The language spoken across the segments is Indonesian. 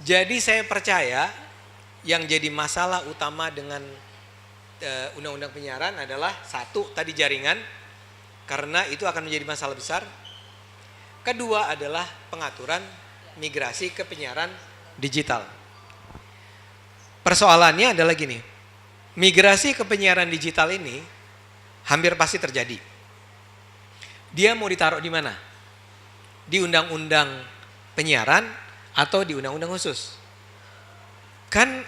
Jadi saya percaya yang jadi masalah utama dengan undang-undang penyiaran adalah satu tadi jaringan, karena itu akan menjadi masalah besar. Kedua adalah pengaturan migrasi ke penyiaran digital. Persoalannya adalah gini, migrasi ke penyiaran digital ini hampir pasti terjadi. Dia mau ditaruh di mana? Di undang-undang penyiaran atau di undang-undang khusus? Kan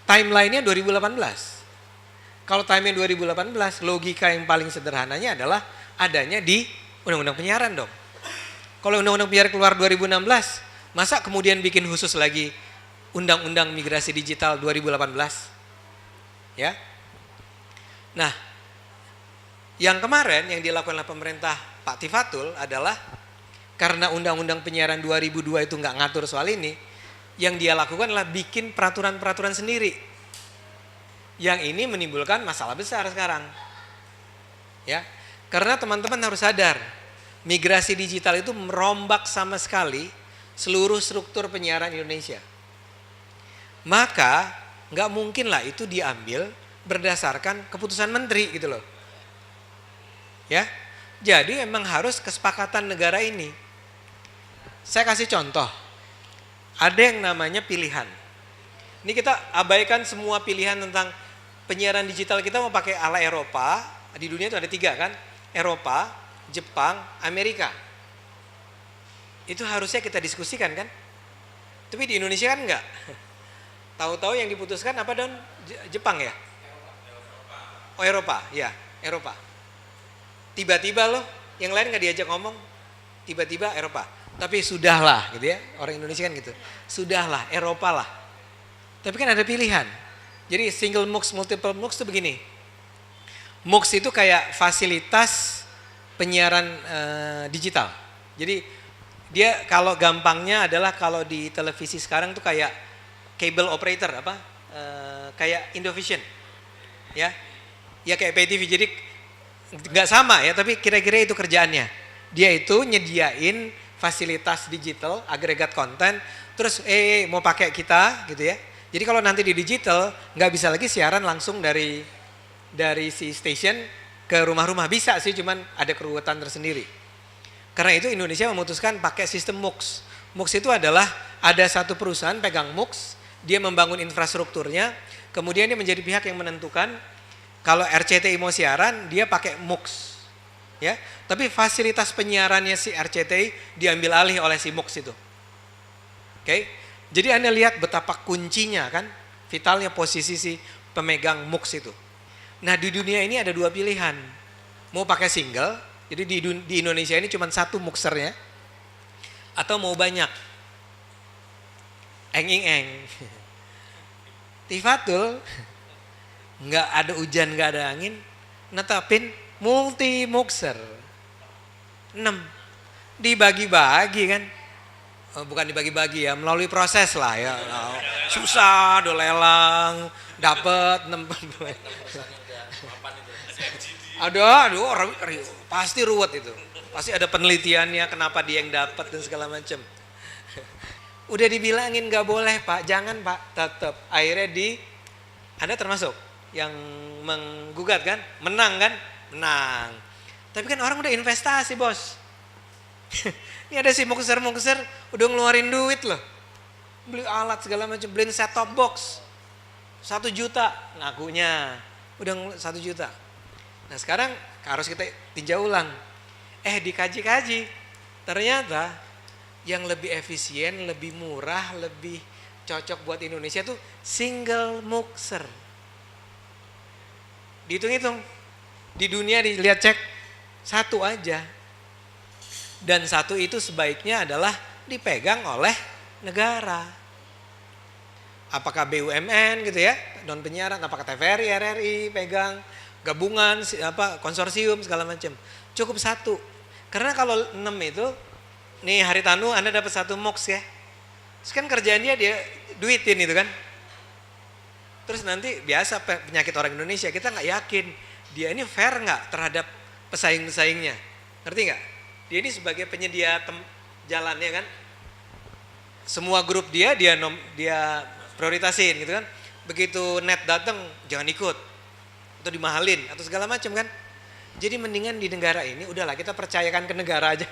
timeline-nya 2018. Kalau timeline 2018, logika yang paling sederhananya adalah adanya di undang-undang penyiaran dong. Kalau undang-undang penyiaran keluar 2016, masa kemudian bikin khusus lagi undang-undang migrasi digital 2018? Ya. Nah, yang kemarin yang dilakukan oleh pemerintah Pak Tifatul adalah karena undang-undang penyiaran 2002 itu nggak ngatur soal ini, yang dia lakukan adalah bikin peraturan-peraturan sendiri. Yang ini menimbulkan masalah besar sekarang. Ya. Karena teman-teman harus sadar, migrasi digital itu merombak sama sekali seluruh struktur penyiaran Indonesia. Maka nggak mungkin lah itu diambil berdasarkan keputusan menteri gitu loh. Ya. Jadi memang harus kesepakatan negara ini. Saya kasih contoh. Ada yang namanya pilihan. Ini kita abaikan semua pilihan tentang penyiaran digital, kita mau pakai ala Eropa. Di dunia itu ada 3 kan? Eropa, Jepang, Amerika. Itu harusnya kita diskusikan kan? Tapi di Indonesia kan enggak. Tahu-tahu yang diputuskan apa Don? Jepang ya? Oh Eropa, ya Eropa. Tiba-tiba loh, yang lain nggak diajak ngomong, tiba-tiba Eropa. Tapi sudahlah gitu ya, orang Indonesia kan gitu. Sudahlah, Eropa lah. Tapi kan ada pilihan. Jadi single MOOC, multiple MOOC itu begini. MOOC itu kayak fasilitas penyiaran digital. Jadi dia kalau gampangnya adalah kalau di televisi sekarang tuh kayak cable operator apa? Kayak Indovision. Ya. Ya kayak pay TV. Jadi nggak sama ya, tapi kira-kira itu kerjaannya. Dia itu nyediain fasilitas digital, agregat konten, terus mau pakai kita gitu ya. Jadi kalau nanti di digital nggak bisa lagi siaran langsung dari si station ke rumah-rumah, bisa sih, cuman ada keruwetan tersendiri. Karena itu Indonesia memutuskan pakai sistem MOOC. MOOC itu adalah ada satu perusahaan pegang MOOC, dia membangun infrastrukturnya, kemudian dia menjadi pihak yang menentukan kalau RCTI mau siaran dia pakai MOOC. Ya, tapi fasilitas penyiarannya si RCTI diambil alih oleh si MOOC itu. Oke. Jadi Anda lihat betapa kuncinya kan, vitalnya posisi si pemegang MOOC itu. Nah di dunia ini ada 2 pilihan. Mau pakai single, jadi di Indonesia ini cuma 1 MOOCernya, atau mau banyak. Eng. Tifatul, nggak ada hujan, nggak ada angin, netapin multi MOOCer 6. Dibagi-bagi kan. Bukan dibagi-bagi ya, melalui proses lah ya. Susah, do lelang, dapat 6. Aduh, pasti ruwet itu. Pasti ada penelitiannya kenapa dia yang dapat dan segala macam. Udah dibilangin nggak boleh Pak, jangan Pak, tetap. Akhirnya Anda termasuk yang menggugat kan, menang kan, menang. Tapi kan orang udah investasi bos. Ini ada si MOOCer udah ngeluarin duit loh, beli alat segala macam, beliin set top box 1 juta ngakunya, udah 1 juta. Nah sekarang harus kita tinjau ulang. Dikaji-kaji, ternyata yang lebih efisien, lebih murah, lebih cocok buat Indonesia tuh single MOOCer. Dihitung-hitung, di dunia dilihat cek 1 aja. Dan 1 itu sebaiknya adalah dipegang oleh negara. Apakah BUMN gitu ya, non penyiaran, apakah TVRI, RRI pegang, gabungan, konsorsium segala macam. Cukup 1. Karena kalau 6 itu, nih Haritanu Anda dapat 1 MOOC ya. Terus kan kerjaan dia duitin itu kan. Terus nanti biasa penyakit orang Indonesia, kita nggak yakin dia ini fair nggak terhadap pesaing-pesaingnya. Ngerti nggak? Dia ini sebagai penyedia jalannya kan. Semua grup dia prioritasin gitu kan. Begitu net datang jangan ikut atau dimahalin atau segala macam kan. Jadi mendingan di negara ini udahlah kita percayakan ke negara aja.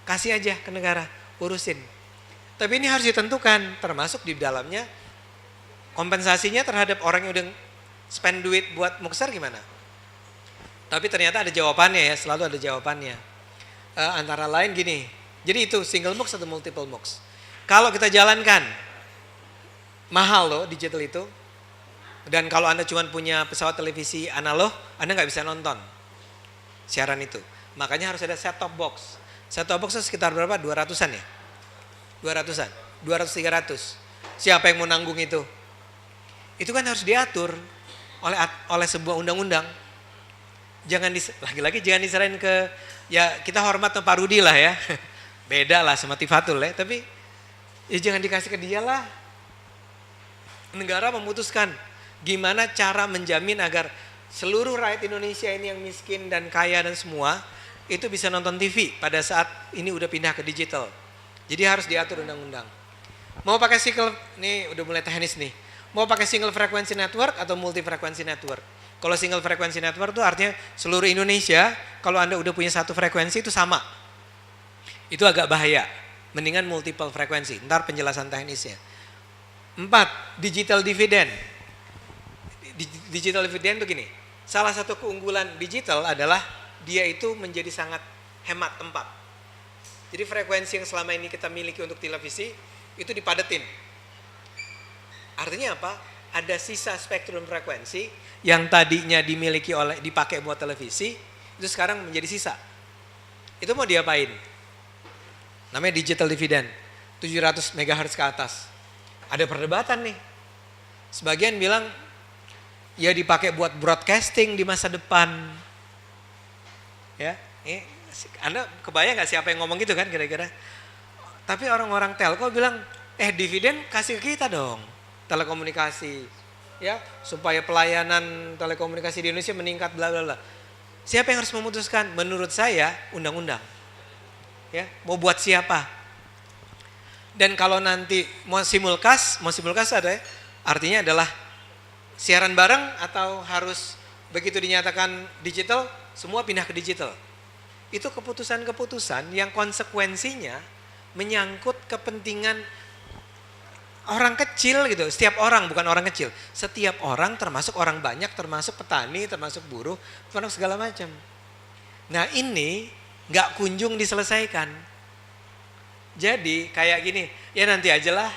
Kasih aja ke negara, urusin. Tapi ini harus ditentukan, termasuk di dalamnya kompensasinya terhadap orang yang udah spend duit buat muksar gimana. Tapi ternyata ada jawabannya ya, selalu ada jawabannya. Antara lain gini, jadi itu single mux atau multiple mux. Kalau kita jalankan, mahal loh digital itu. Dan kalau Anda cuma punya pesawat televisi analog, Anda nggak bisa nonton siaran itu. Makanya harus ada set top box. Set top box sekitar berapa? 200-an ya? 200-an? 200-300. Siapa yang mau nanggung itu? Itu kan harus diatur oleh sebuah undang-undang. Lagi-lagi jangan diserahin ke, ya kita hormat Pak Rudi lah ya. Beda lah sama Tifatul ya. Tapi ya jangan dikasih ke dia lah. Negara memutuskan gimana cara menjamin agar seluruh rakyat Indonesia ini yang miskin dan kaya dan semua itu bisa nonton TV pada saat ini udah pindah ke digital. Jadi harus diatur undang-undang. Mau pakai nih udah mulai teknis nih. Mau pakai single frequency network atau multi frequency network? Kalau single frequency network itu artinya seluruh Indonesia, kalau Anda udah punya satu frekuensi itu sama. Itu agak bahaya. Mendingan multiple frekuensi. Ntar penjelasan teknisnya. 4. Digital dividend. Digital dividend itu gini. Salah satu keunggulan digital adalah dia itu menjadi sangat hemat tempat. Jadi frekuensi yang selama ini kita miliki untuk televisi itu dipadetin. Artinya apa? Ada sisa spektrum frekuensi yang tadinya dipakai buat televisi itu sekarang menjadi sisa. Itu mau diapain? Namanya digital dividend. 700 MHz ke atas. Ada perdebatan nih. Sebagian bilang ya dipakai buat broadcasting di masa depan. Ya, Anda kebayang nggak siapa yang ngomong gitu kan kira-kira? Tapi orang-orang telco bilang, dividen kasih ke kita dong, telekomunikasi, ya supaya pelayanan telekomunikasi di Indonesia meningkat, bla bla bla. Siapa yang harus memutuskan? Menurut saya undang-undang. Ya, mau buat siapa? Dan kalau nanti mau simulcast ada ya, artinya adalah siaran bareng atau harus begitu dinyatakan digital, semua pindah ke digital. Itu keputusan-keputusan yang konsekuensinya menyangkut kepentingan orang kecil gitu. Setiap orang, bukan orang kecil. Setiap orang termasuk orang banyak, termasuk petani, termasuk buruh, termasuk segala macam. Nah ini gak kunjung diselesaikan. Jadi kayak gini, ya nanti aja lah.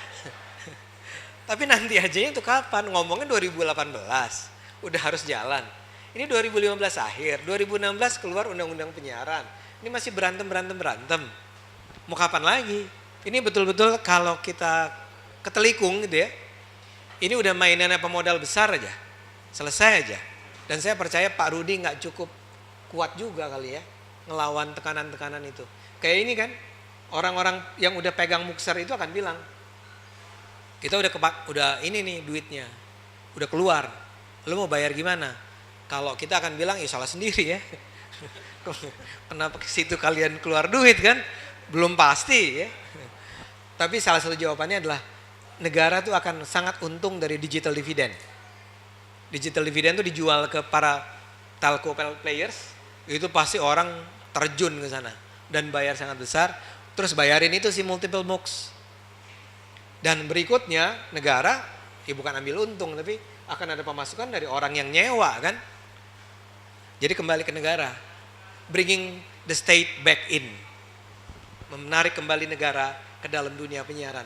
Tapi nanti aja itu kapan? Ngomongnya 2018, udah harus jalan. Ini 2015 akhir, 2016 keluar undang-undang penyiaran. Ini masih berantem. Mau kapan lagi? Ini betul-betul kalau kita ketelikung gitu ya. Ini udah mainannya pemodal besar aja. Selesai aja. Dan saya percaya Pak Rudi gak cukup kuat juga kali ya. Ngelawan tekanan-tekanan itu. Kayak ini kan, orang-orang yang udah pegang muksar itu akan bilang, kita udah ini nih duitnya. Udah keluar. Lu mau bayar gimana? Kalau kita akan bilang ya salah sendiri ya. Kenapa ke situ kalian keluar duit kan? Belum pasti ya. Tapi salah satu jawabannya adalah negara tuh akan sangat untung dari digital dividend. Digital dividend tuh dijual ke para telco players, itu pasti orang terjun ke sana dan bayar sangat besar, terus bayarin itu si multiple mux. Dan berikutnya negara ya bukan ambil untung tapi akan ada pemasukan dari orang yang nyewa kan. Jadi kembali ke negara, bringing the state back in, menarik kembali negara ke dalam dunia penyiaran.